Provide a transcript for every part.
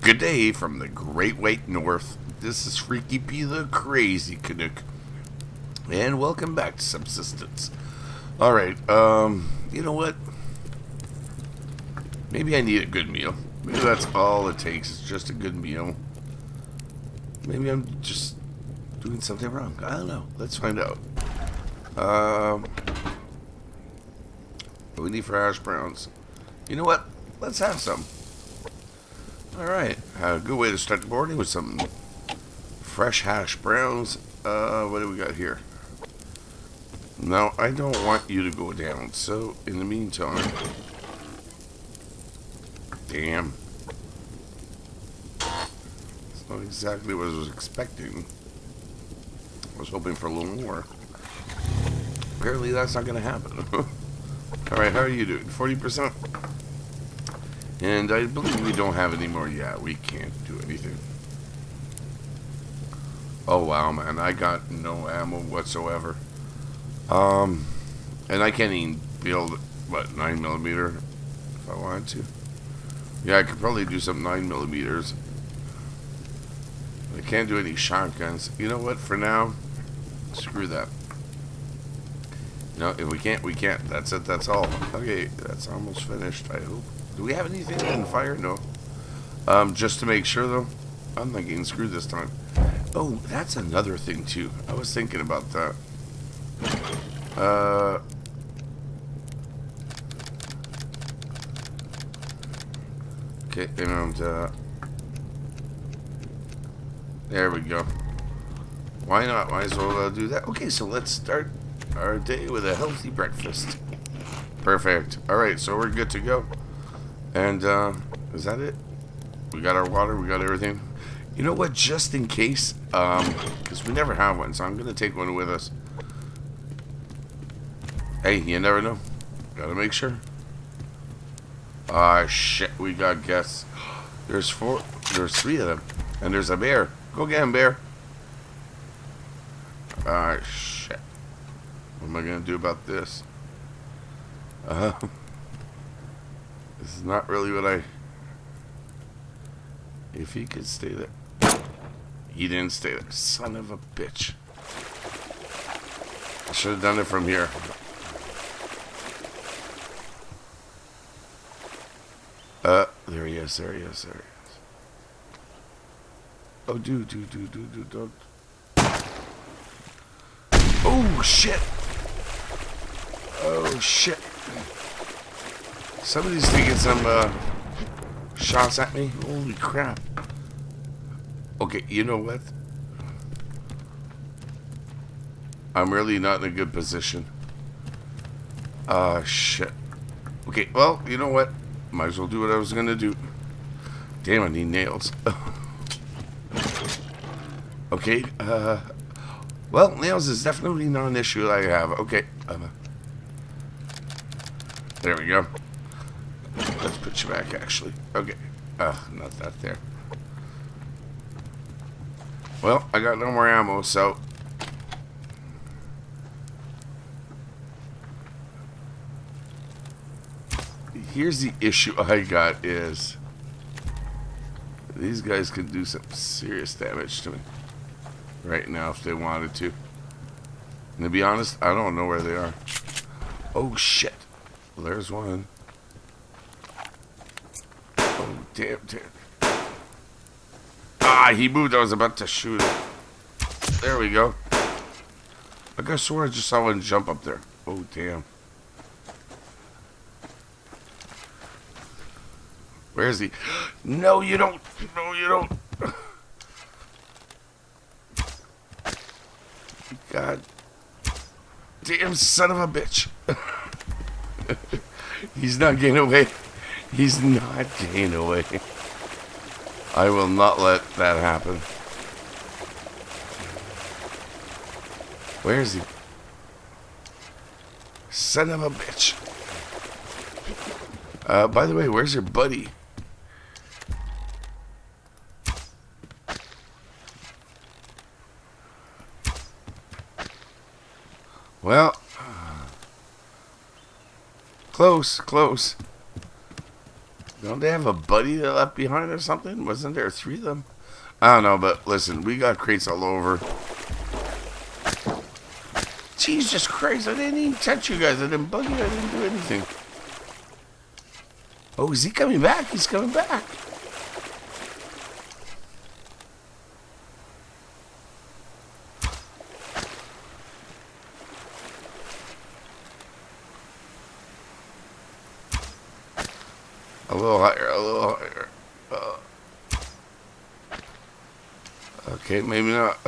Good day from the Great White North. This is Freaky P the Crazy Canuck. And welcome back to Subsistence. Alright, you know what? Maybe I need a good meal. Maybe that's all it takes, is just a good meal. Maybe I'm just doing something wrong. I don't know. Let's find out. What we need for hash browns. You know what? Let's have some. Alright, a good way to start the morning with some fresh hash browns. What do we got here? Now, I don't want you to go down, so in the meantime... Damn. It's not exactly what I was expecting. I was hoping for a little more. Apparently that's not going to happen. Alright, how are you doing? 40%? And I believe we don't have any more. Yeah, we can't do anything. Oh wow, man, I got no ammo whatsoever. And I can't even build, what, 9mm if I wanted to. Yeah, I could probably do some 9mm. I can't do any shotguns. You know what, for now, screw that. No, if we can't, we can't. That's it, that's all. Okay, that's almost finished, I hope. Do we have anything on fire? No. Just to make sure, though, I'm not getting screwed this time. Oh, that's another thing, too. I was thinking about that. Okay, and, there we go. Why not? Might as well do that. Okay, so let's start our day with a healthy breakfast. Perfect. Alright, so we're good to go. And, is that it? We got our water, we got everything. You know what, just in case, because we never have one, so I'm going to take one with us. Hey, you never know. Gotta make sure. Ah, shit, we got guests. There's 3 of them. And there's a bear. Go get him, bear. Ah, shit. What am I going to do about this? This is not really what I... If he could stay there. He didn't stay there. Son of a bitch. I should have done it from here. There he is, there he is, there he is. Oh, don't. Oh, shit. Oh, shit. Somebody's taking some, shots at me. Holy crap. Okay, you know what? I'm really not in a good position. Shit. Okay, well, you know what? Might as well do what I was gonna do. Damn, I need nails. Okay, well, nails is definitely not an issue that I have. Okay, there we go. Let's put you back, actually. Okay. Not that there. Well, I got no more ammo, so... Here's the issue I got is... These guys could do some serious damage to me. Right now, if they wanted to. And to be honest, I don't know where they are. Oh, shit. Well, there's one. Oh, damn. Ah, he moved. I was about to shoot him. There we go. I guess I just saw one jump up there. Oh, damn. Where is he? No, you don't. No, you don't. God damn son of a bitch. He's not getting away. He's not getting away. I will not let that happen. Where is he? Son of a bitch. By the way, where's your buddy? Well, close. Don't they have a buddy that left behind or something? Wasn't there 3 of them? I don't know, but listen, we got crates all over. Jesus Christ, I didn't even touch you guys. I didn't bug you. I didn't do anything. Oh, is he coming back? He's coming back. A little higher, a little higher. Okay, maybe not.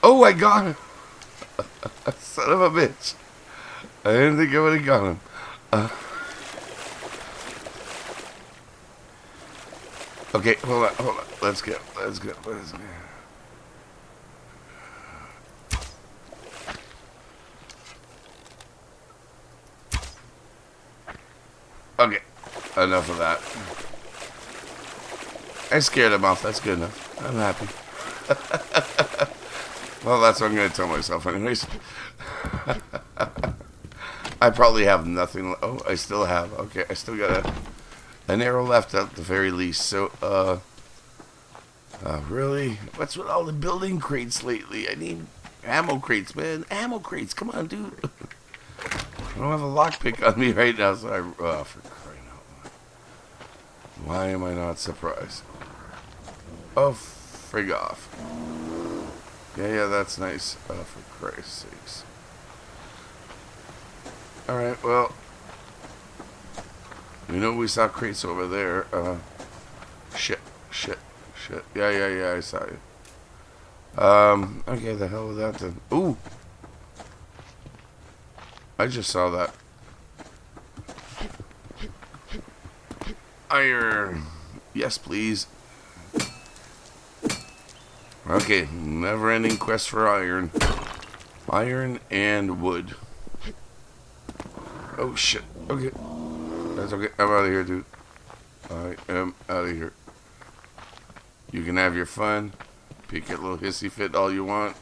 Oh, I got him. Son of a bitch. I didn't think I would have got him. Okay, hold on. Let's go. Okay, enough of that. I scared him off. That's good enough. I'm happy. Well, that's what I'm going to tell myself anyways. I probably have nothing. Oh, I still have. Okay, I still got an arrow left at the very least. So, really? What's with all the building crates lately? I need ammo crates, man. Ammo crates. Come on, dude. I don't have a lockpick on me right now, so for crying out loud. Why am I not surprised? Oh, frig off. Yeah, that's nice. Oh, for Christ's sakes. Alright, well. You know we saw crates over there. Shit. Yeah, I saw you. Okay, the hell with that then. Ooh! I just saw that. Iron. Yes, please. Okay, never-ending quest for iron. Iron and wood. Oh, shit. Okay. That's okay. I'm out of here, dude. I am out of here. You can have your fun. Pick your little hissy fit all you want.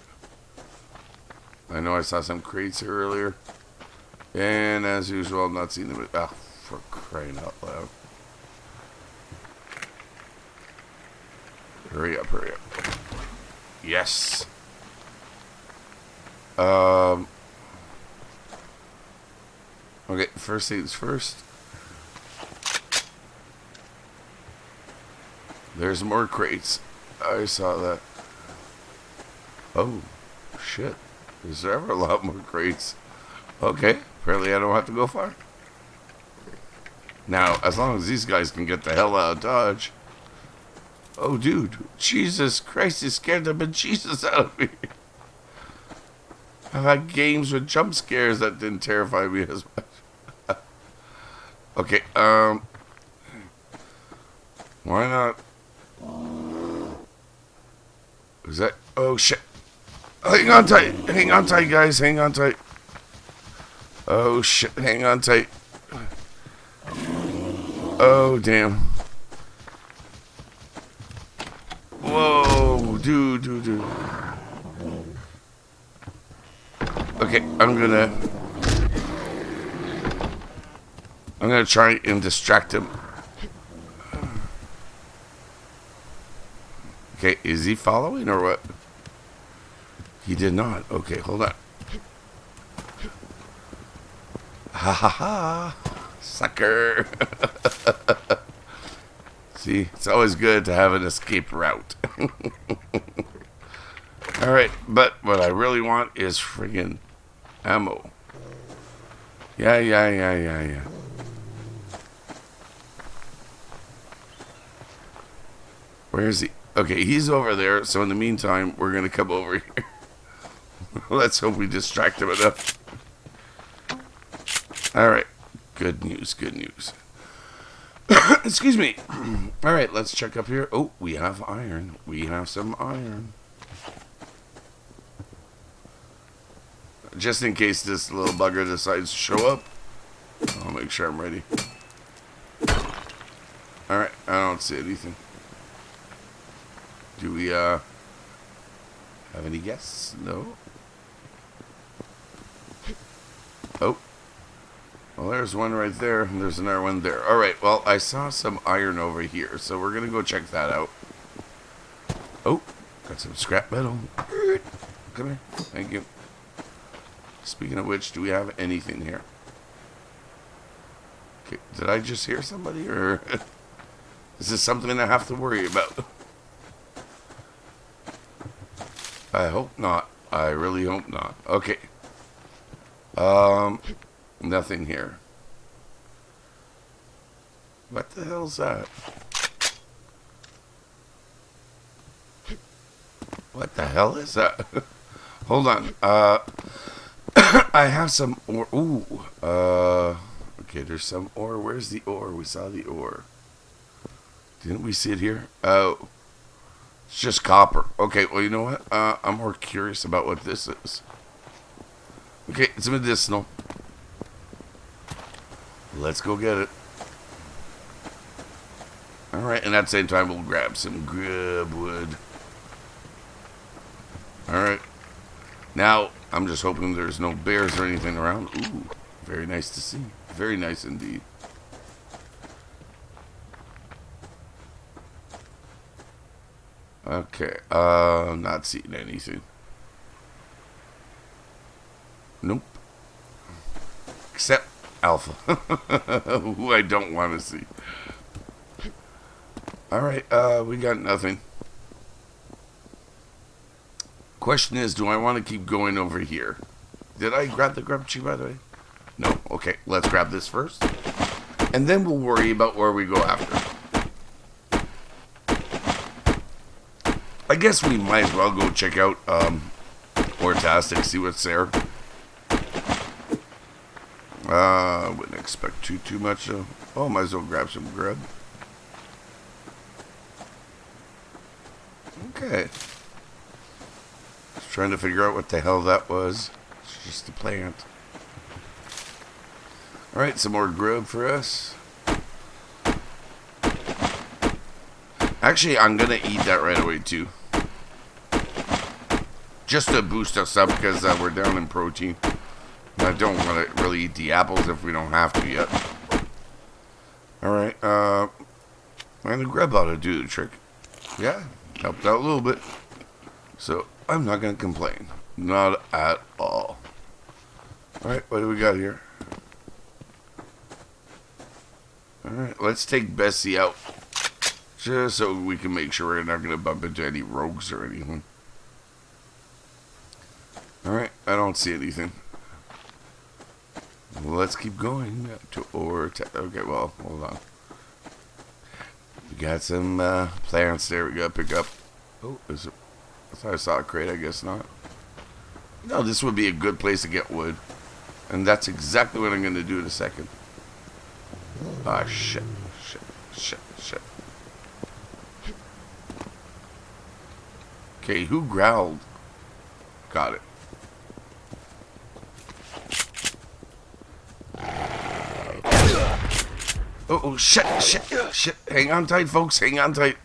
I know I saw some crates here earlier. And as usual, I'm not seeing them. Ah, for crying out loud. Hurry up. Yes. Okay, first things first. There's more crates. I saw that. Oh, shit. Is there ever a lot more crates? Okay, apparently I don't have to go far. Now, as long as these guys can get the hell out of Dodge. Oh, dude. Jesus Christ, you scared the bejesus out of me. I've had games with jump scares that didn't terrify me as much. Okay, why not? Is that? Oh, shit. Hang on tight, guys. Hang on tight. Oh, shit. Hang on tight. Oh, damn. Whoa, dude. Okay, I'm gonna try and distract him. Okay, is he following or what? He did not. Okay, hold on. Ha ha ha. Sucker. See, it's always good to have an escape route. Alright, but what I really want is friggin' ammo. Yeah. Where is he? Okay, he's over there, so in the meantime, we're gonna come over here. Let's hope we distract him enough. Alright, good news. Excuse me. Alright, let's check up here. Oh, we have iron. We have some iron. Just in case this little bugger decides to show up, I'll make sure I'm ready. Alright, I don't see anything. Do we, have any guesses? No? Oh. Well, there's one right there. There's another one there. Alright, well, I saw some iron over here, so we're going to go check that out. Oh, got some scrap metal. Come here. Thank you. Speaking of which, do we have anything here? Okay, did I just hear somebody, or is this something I have to worry about? I hope not. I really hope not. Okay. Nothing here. What the hell's that? What the hell is that? Hold on. I have some ore. Ooh. Okay, there's some ore. Where's the ore? We saw the ore. Didn't we see it here? Oh. It's just copper. Okay, well, you know what? I'm more curious about what this is. Okay, it's medicinal. Let's go get it. Alright, and at the same time, we'll grab some grub wood. Alright. Now, I'm just hoping there's no bears or anything around. Ooh, very nice to see. Very nice indeed. Okay, not seeing anything. Nope. Except Alpha, who I don't want to see. Alright, we got nothing. Question is, do I want to keep going over here? Did I grab the grub tree, by the way? No. Okay, let's grab this first. And then we'll worry about where we go after. I guess we might as well go check out Ortastic, see what's there. Wouldn't expect too much though. Oh, might as well grab some grub. Okay. Just trying to figure out what the hell that was. It's just a plant. Alright, some more grub for us. Actually, I'm gonna eat that right away too. Just to boost us up because we're down in protein. I don't want to really eat the apples if we don't have to yet. Alright, and the grub ought to do the trick. Yeah, helped out a little bit. So, I'm not going to complain. Not at all. Alright, what do we got here? Alright, let's take Bessie out. Just so we can make sure we're not going to bump into any rogues or anything. Alright, I don't see anything. Let's keep going to okay, well, hold on. We got some plants there we gotta pick up. Oh, is it? I thought I saw a crate, I guess not. No, this would be a good place to get wood. And that's exactly what I'm gonna do in a second. Ah, shit. Okay, who growled? Got it. Oh, shit. Hang on tight, folks. Hang on tight.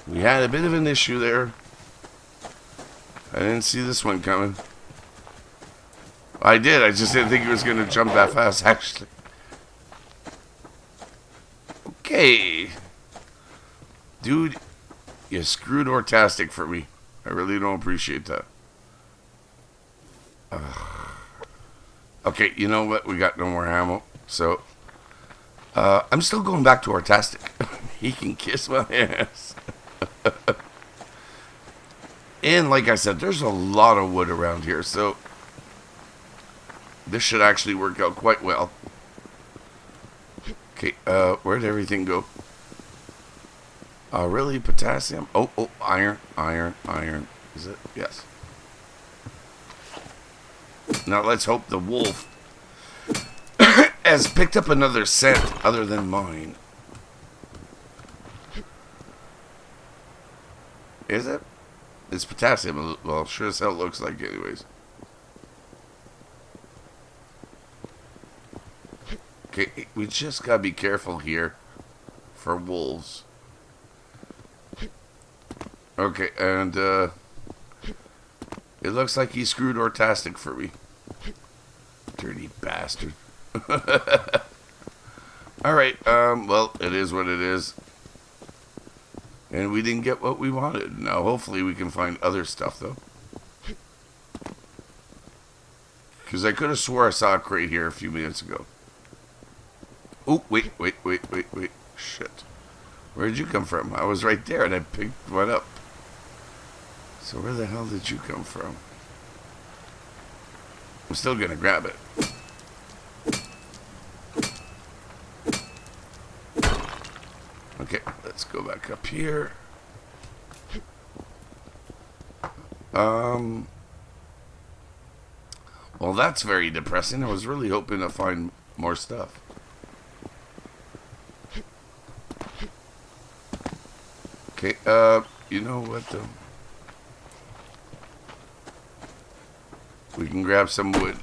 We had a bit of an issue there. I didn't see this one coming. I did. I just didn't think he was going to jump that fast, actually. Okay. Dude, you screwed Ortastic for me. I really don't appreciate that. Okay, you know what? We got no more ammo. So, I'm still going back to Ortastic. He can kiss my ass. And like I said, there's a lot of wood around here. So, this should actually work out quite well. Okay, where'd everything go? Really? Potassium? Oh, iron. Is it? Yes. Now let's hope the wolf has picked up another scent other than mine. Is it? It's potassium. Well, sure as hell looks like anyways. Okay, we just gotta be careful here for wolves. Okay, and it looks like he screwed Ortastic for me. bastard. Alright, well, it is what it is. And we didn't get what we wanted. Now, hopefully we can find other stuff, though. Because I could have swore I saw a crate here a few minutes ago. Oh, wait. Shit. Where did you come from? I was right there and I picked one up. So where the hell did you come from? I'm still going to grab it. Okay, let's go back up here. Well, that's very depressing. I was really hoping to find more stuff. Okay, you know what, though? We can grab some wood.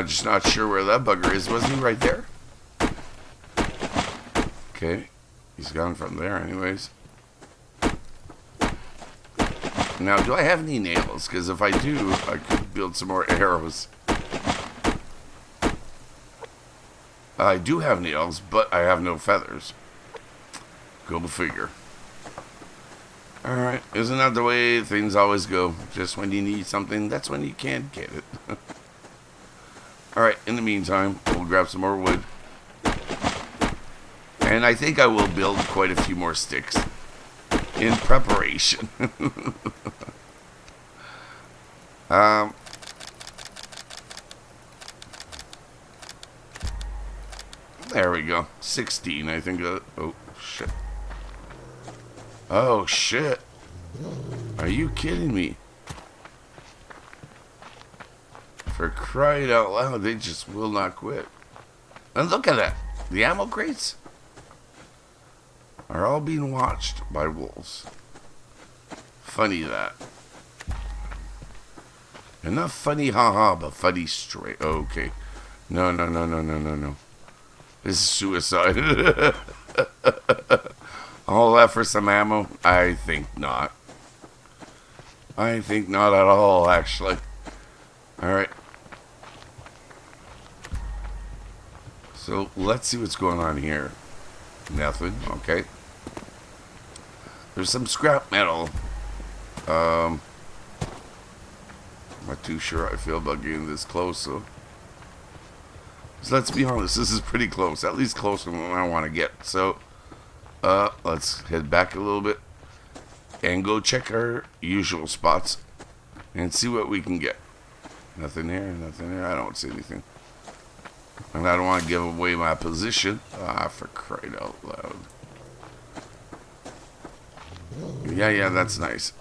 Just not sure where that bugger is. Wasn't he right there? Okay, he's gone from there anyways. Now, do I have any nails? Because if I do, I could build some more arrows. I do have nails, but I have no feathers. Go figure. Alright, isn't that the way things always go? Just when you need something, that's when you can't get it. Alright, in the meantime, we'll grab some more wood. And I think I will build quite a few more sticks in preparation. There we go. 16, I think. Oh, shit. Oh, shit. Are you kidding me? For crying out loud, they just will not quit. And look at that. The ammo crates are all being watched by wolves. Funny that. Enough funny haha, but funny straight. Oh, okay. No. This is suicide. All that for some ammo? I think not. I think not at all, actually. Alright. So, let's see what's going on here. Nothing. Okay. There's some scrap metal. I'm not too sure I feel about getting this close, so let's be honest, this is pretty close. At least closer than I want to get. So, let's head back a little bit and go check our usual spots and see what we can get. Nothing here, nothing there. I don't see anything. And I don't want to give away my position. Ah, for crying out loud. Yeah, that's nice.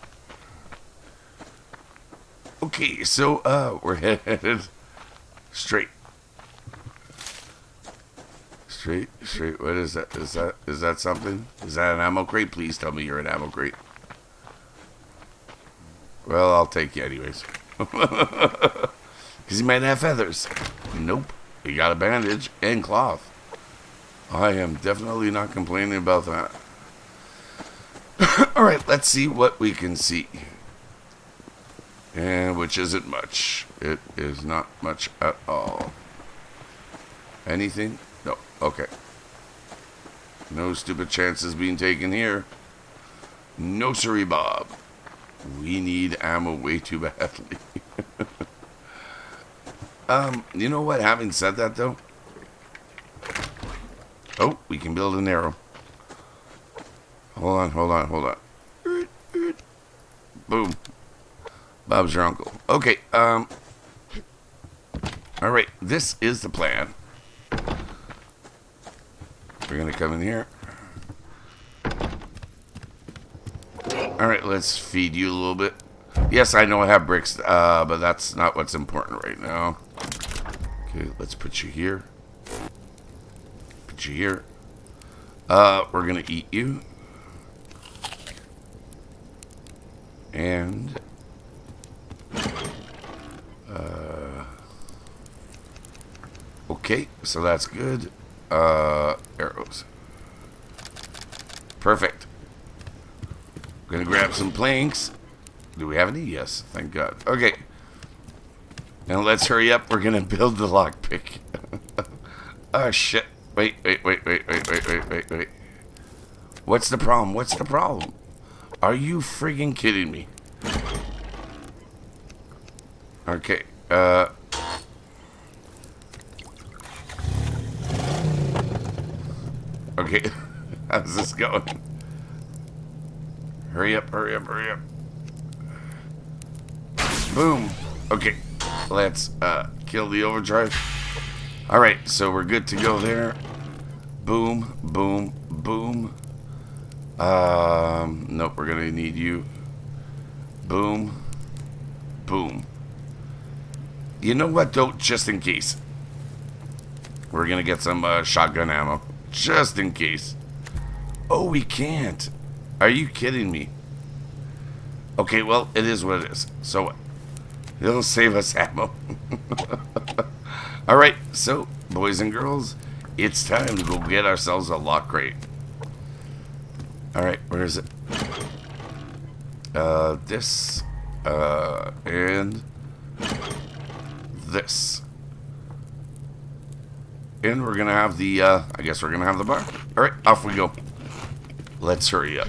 Okay, so, we're headed straight. Straight. What is that? Is that something? Is that an ammo crate? Please tell me you're an ammo crate. Well, I'll take you anyways. Because you might have feathers. Nope. You got a bandage and cloth. I am definitely not complaining about that. Alright, let's see what we can see. And which isn't much. It is not much at all. Anything? No. Okay. No stupid chances being taken here. No siree, Bob. We need ammo way too badly. You know what? Having said that, though. Oh, we can build an arrow. Hold on. Boom. Bob's your uncle. Okay, alright, this is the plan. We're gonna come in here. Alright, let's feed you a little bit. Yes, I know I have bricks, but that's not what's important right now. Okay, let's put you here. Put you here. We're gonna eat you. And okay, so that's good. Arrows. Perfect. Gonna grab some planks. Do we have any? Yes, thank God. Okay. And let's hurry up. We're gonna build the lockpick. Oh shit. Wait. What's the problem? What's the problem? Are you friggin' kidding me? Okay, okay, how's this going? Hurry up. Boom. Okay, let's, kill the overdrive. Alright, so we're good to go there. Boom. Nope, we're gonna need you. Boom. You know what, though? Just in case. We're gonna get some shotgun ammo. Just in case. Oh, we can't. Are you kidding me? Okay, well, it is what it is. So what? It'll save us ammo. Alright, so, boys and girls, it's time to go get ourselves a lock crate. Alright, where is it? This. And this. And we're gonna have the, I guess we're gonna have the bar. Alright, off we go. Let's hurry up.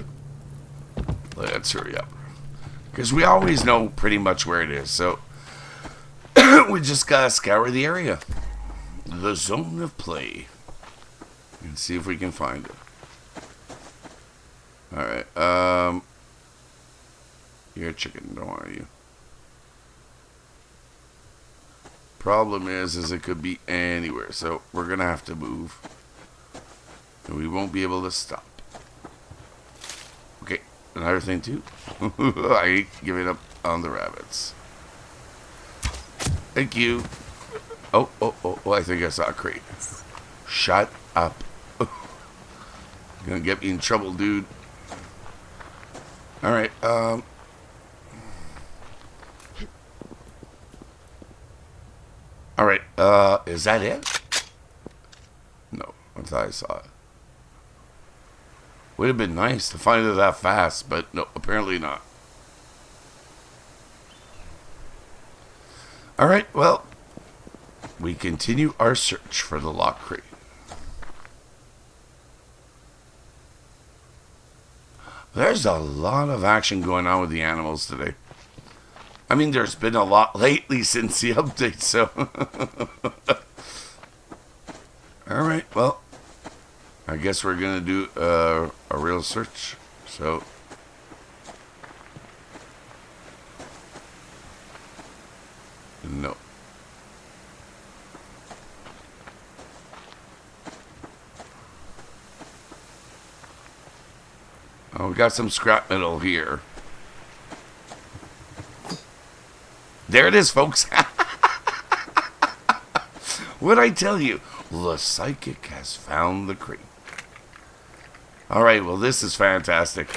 Because we always know pretty much where it is, so we just gotta scour the area. The zone of play. And see if we can find it. Alright, you're a chicken, don't are you? Problem is it could be anywhere, so we're gonna have to move. And we won't be able to stop. Okay, another thing too. I ain't giving up on the rabbits. Thank you. Oh, I think I saw a crate. Shut up. You're gonna get me in trouble, dude. Alright, Alright, is that it? No, I thought I saw it. Would have been nice to find it that fast, but no, apparently not. Alright, well, we continue our search for the lock crate. There's a lot of action going on with the animals today. I mean, there's been a lot lately since the update, so... Alright, well, I guess we're going to do a real search, so... No. Oh, we got some scrap metal here. There it is, folks. What'd I tell you? The psychic has found the crate. Alright, well, this is fantastic.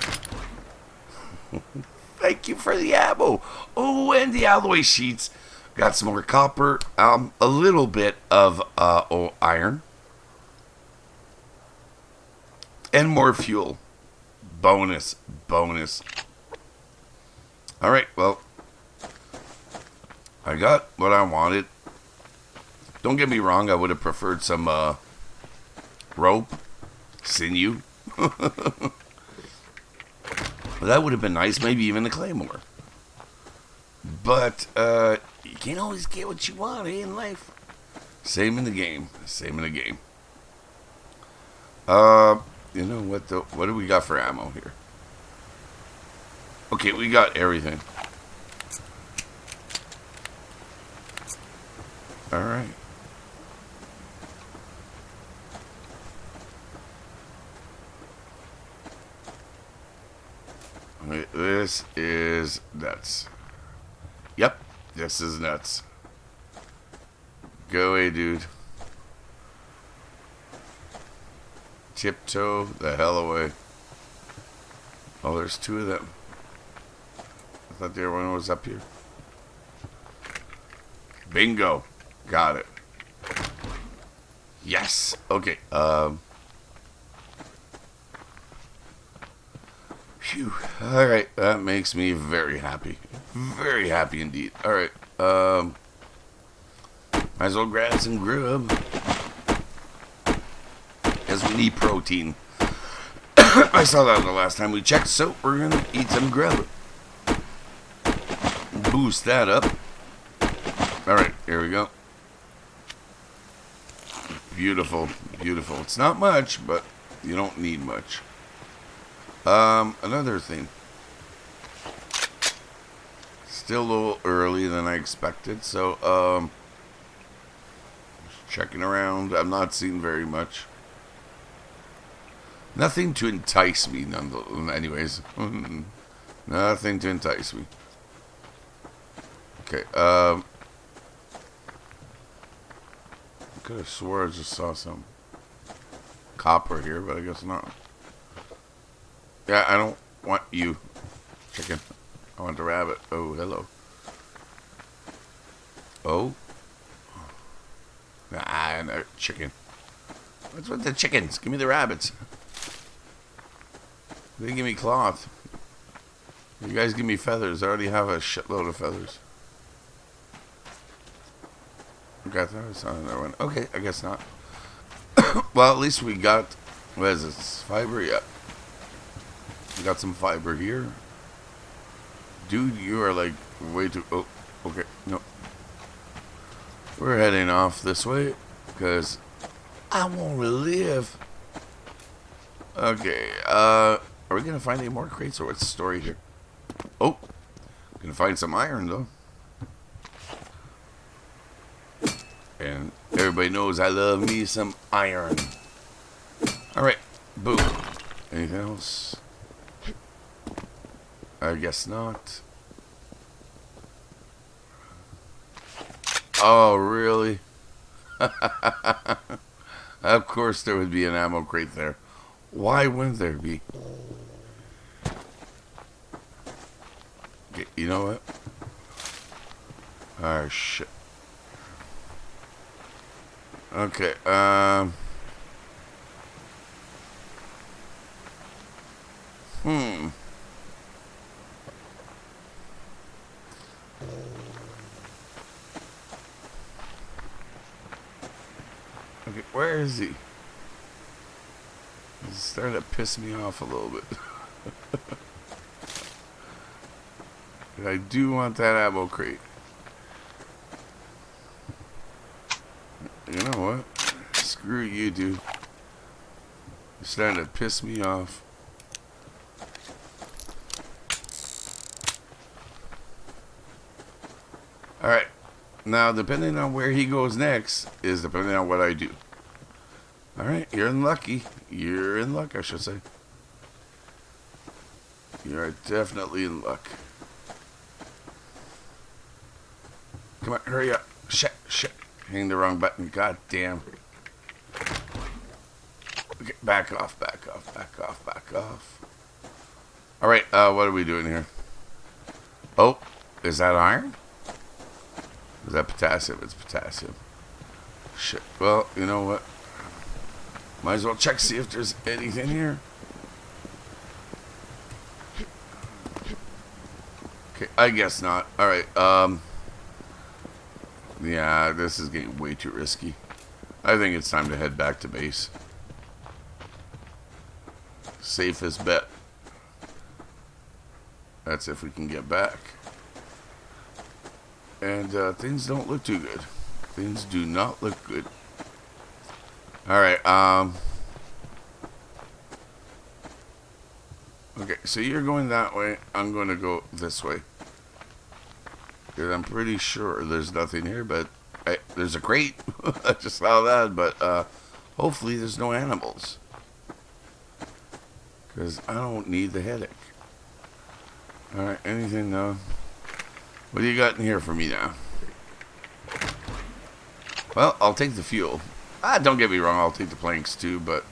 Thank you for the ammo. Oh, and the alloy sheets. Got some more copper. A little bit of iron. And more fuel. Bonus. Alright, well. I got what I wanted. Don't get me wrong, I would have preferred some rope, sinew. That would have been nice, maybe even a claymore. But you can't always get what you want, in life. Same in the game. You know what though? What do we got for ammo here? Okay, we got everything. Alright. This is nuts. Yep, this is nuts. Go away, dude. Tiptoe the hell away. Oh, there's two of them. I thought the other one was up here. Bingo. Got it. Yes. Okay. Phew. Alright. That makes me very happy. Very happy indeed. Alright. Might as well grab some grub. Because we need protein. I saw that the last time we checked, so we're going to eat some grub. Boost that up. Alright, here we go. Beautiful, beautiful. It's not much, but you don't need much. Another thing. Still a little early than I expected, so, just checking around. I'm not seeing very much. Nothing to entice me, anyways. Nothing to entice me. Okay, I could have swore I just saw some copper here, but I guess not. Yeah, I don't want you, chicken. I want the rabbit. Oh, hello. Oh? Nah, no, chicken. What's with the chickens? Give me the rabbits. They give me cloth. You guys give me feathers. I already have a shitload of feathers. Okay, I thought I saw another one. Okay, I guess not. Well, at least we got, what is this? Fiber? Yeah. We got some fiber here. Dude, you are like way too... Oh, okay. No. We're heading off this way because I want to live. Okay, are we going to find any more crates or what's the story here? Oh, gonna find some iron though. And everybody knows I love me some iron. Alright, boom. Anything else? I guess not. Oh, really? Of course there would be an ammo crate there. Why wouldn't there be? Okay, you know what? Oh, shit. Okay, Okay, where is he? He's starting to piss me off a little bit. But I do want that ammo crate. You know what? Screw you, dude. You're starting to piss me off. Alright. Now, depending on where he goes next is depending on what I do. Alright, you're unlucky. You're in luck, I should say. You are definitely in luck. Come on, hurry up. Shit, shit. Hitting the wrong button. God damn. Okay, back off, back off, back off, back off. Alright, what are we doing here? Oh, is that iron? Is that potassium? It's potassium. Shit. Well, you know what? Might as well check, see if there's anything here. Okay, I guess not. Alright, yeah, this is getting way too risky. I think it's time to head back to base. Safest bet. That's if we can get back. And things don't look too good. Things do not look good. Alright, okay, so you're going that way. I'm going to go this way. Because I'm pretty sure there's nothing here, but there's a crate. I just saw that, but hopefully there's no animals. Because I don't need the headache. Alright, anything now? What do you got in here for me now? Well, I'll take the fuel. Don't get me wrong, I'll take the planks too, but...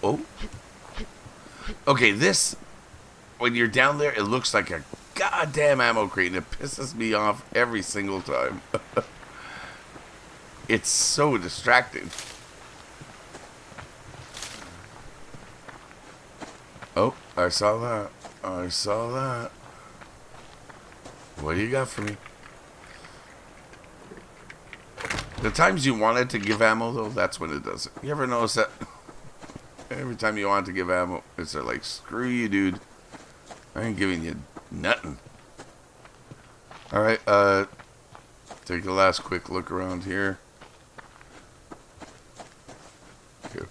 Oh. Okay, this... When you're down there, it looks like a goddamn ammo crate, and it pisses me off every single time. It's so distracting. Oh, I saw that. I saw that. What do you got for me? The times you want it to give ammo, though, that's when it does it. You ever notice that? Every time you want it to give ammo, it's like, screw you, dude. I ain't giving you nothing. Alright, take a last quick look around here. Okay,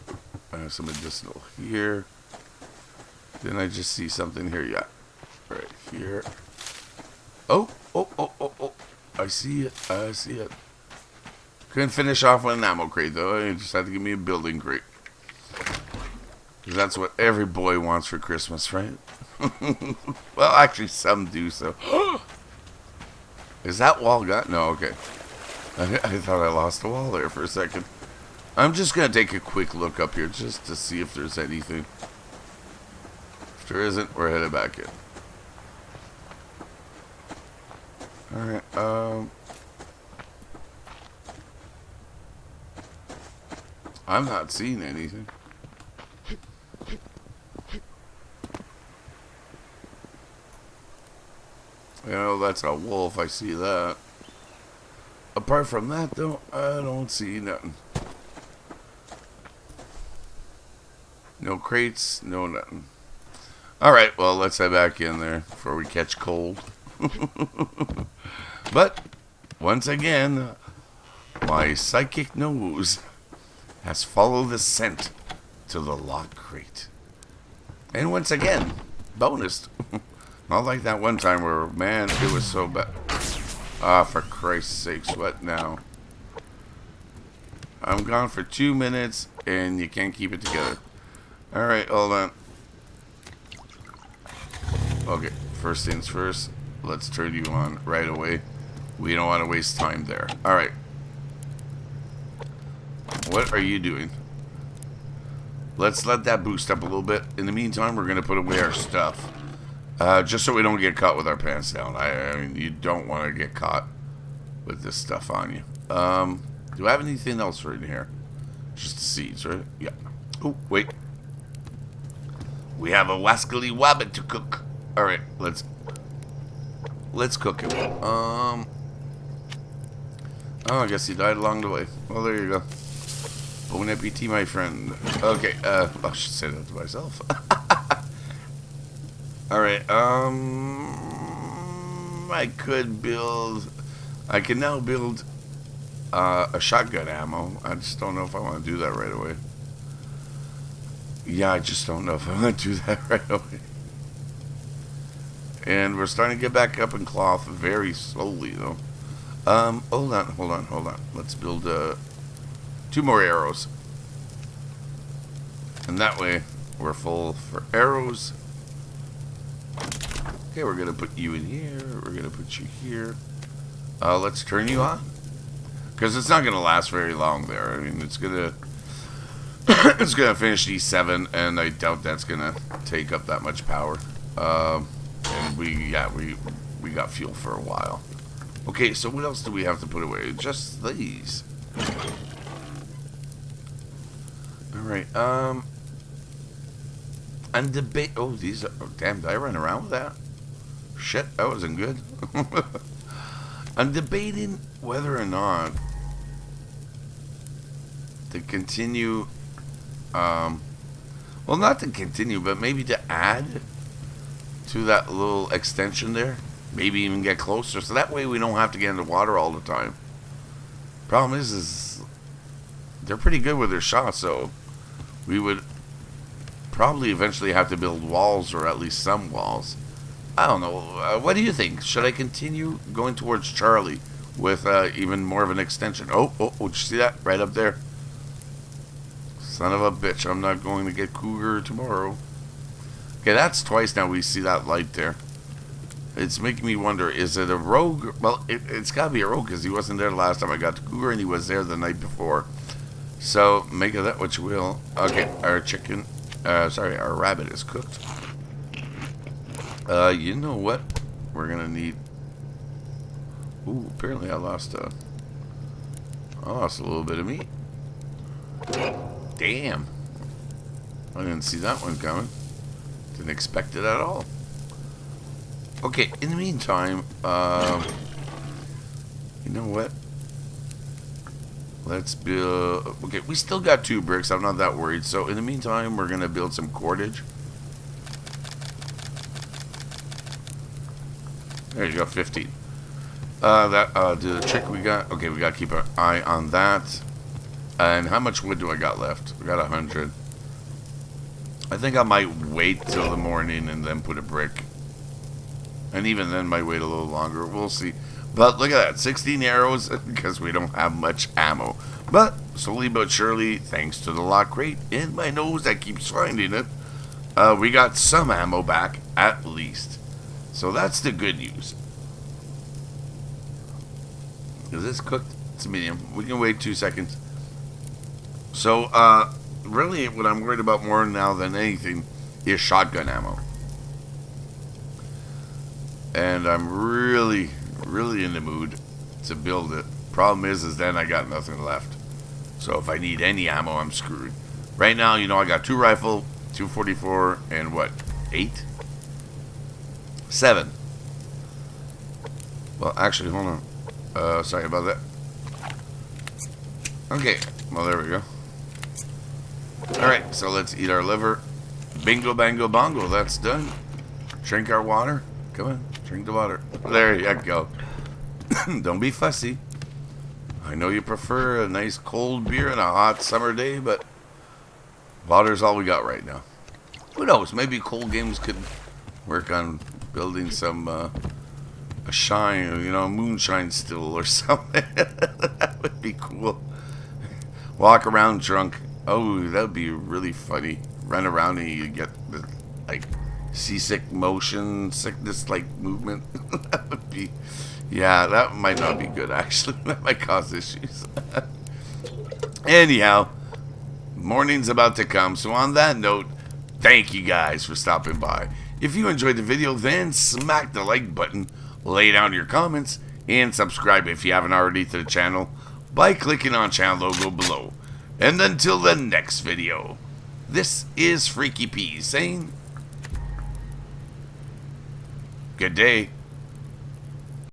I have some medicinal here. Then I just see something here, yeah. Right here. Oh. I see it. Couldn't finish off with an ammo crate, though. You just had to give me a building crate. Because that's what every boy wants for Christmas, right? Well, actually, some do, so. Is that wall gone? No, okay. I thought I lost the wall there for a second. I'm just going to take a quick look up here just to see if there's anything. If there isn't, we're headed back in. Alright, I'm not seeing anything. You know, that's a wolf, I see that. Apart from that, though, I don't see nothing. No crates, no nothing. Alright, well, let's head back in there before we catch cold. But, once again, my psychic nose has followed the scent to the lock crate. And once again, bonus. Not like that one time where, man, it was so bad. Ah, for Christ's sakes, what now? I'm gone for 2 minutes, and you can't keep it together. Alright, hold on. Okay, first things first. Let's turn you on right away. We don't want to waste time there. Alright. What are you doing? Let's let that boost up a little bit. In the meantime, we're going to put away our stuff. Just so we don't get caught with our pants down. I mean, you don't want to get caught with this stuff on you. Do I have anything else right in here? Just the seeds, right? Yeah. Oh, wait. We have a wascally wabbit to cook. Alright, let's cook it. Oh, I guess he died along the way. Well, there you go. Bon appetit, my friend. Okay, I should say that to myself. Alright, I can now build a shotgun ammo. I just don't know if I want to do that right away. Yeah, I just don't know if I want to do that right away. And we're starting to get back up in cloth very slowly, though. Hold on. Let's build 2 more arrows. And that way, we're full for arrows. Okay, we're going to put you in here. We're going to put you here. Let's turn you on. Because it's not going to last very long there. I mean, it's going to... it's going to finish E7, and I doubt that's going to take up that much power. And we got fuel for a while. Okay, so what else do we have to put away? Just these. Alright, and debate... Oh, these are... Oh, damn, did I run around with that? Shit, that wasn't good. I'm debating whether or not to continue... well, not to continue, but maybe to add to that little extension there. Maybe even get closer, so that way we don't have to get in the water all the time. Problem is they're pretty good with their shots, so we would probably eventually have to build walls, or at least some walls. I don't know. What do you think? Should I continue going towards Charlie with even more of an extension? Oh, did you see that? Right up there. Son of a bitch, I'm not going to get cougar tomorrow. Okay, that's twice now we see that light there. It's making me wonder, is it a rogue? Well, it's got to be a rogue, because he wasn't there the last time I got to cougar, and he was there the night before. So, make of that what you will. Okay, our chicken, our rabbit is cooked. You know what? We're going to need... Ooh, apparently I lost a little bit of meat. Damn. I didn't see that one coming. Didn't expect it at all. Okay, in the meantime, you know what? Let's build... Okay, we still got 2 bricks. I'm not that worried. So, in the meantime, we're going to build some cordage. There you go, 15. The trick we got... Okay, we got to keep an eye on that. And how much wood do I got left? We got 100. I think I might wait till the morning and then put a brick. And even then might wait a little longer. We'll see. But look at that. 16 arrows because we don't have much ammo. But slowly but surely, thanks to the lock crate in my nose that keeps finding it, we got some ammo back at least. So that's the good news. Is this cooked? It's medium. We can wait 2 seconds. So, really what I'm worried about more now than anything is shotgun ammo. And I'm really in the mood to build it. Problem is then I got nothing left. So if I need any ammo, I'm screwed. Right now, you know, I got 2 rifle, 244, and what, 8? 7. Well, actually, hold on. Sorry about that. Okay, well, there we go. Alright, so let's eat our liver. Bingo, bango, bongo, that's done. Drink our water. Come on, drink the water. There you go. Don't be fussy. I know you prefer a nice cold beer on a hot summer day, but water's all we got right now. Who knows? Maybe cold games could work on building some a shine, you know, moonshine still or something. That would be cool. Walk around drunk. Oh, that would be really funny. Run around and you get the, like, seasick motion sickness like movement. That would be, yeah, that might not be good actually. That might cause issues. Anyhow, morning's about to come, so on that note, thank you guys for stopping by. If you enjoyed the video, then smack the like button, lay down your comments, and subscribe if you haven't already to the channel by clicking on channel logo below. And until the next video, this is Freaky P saying good day.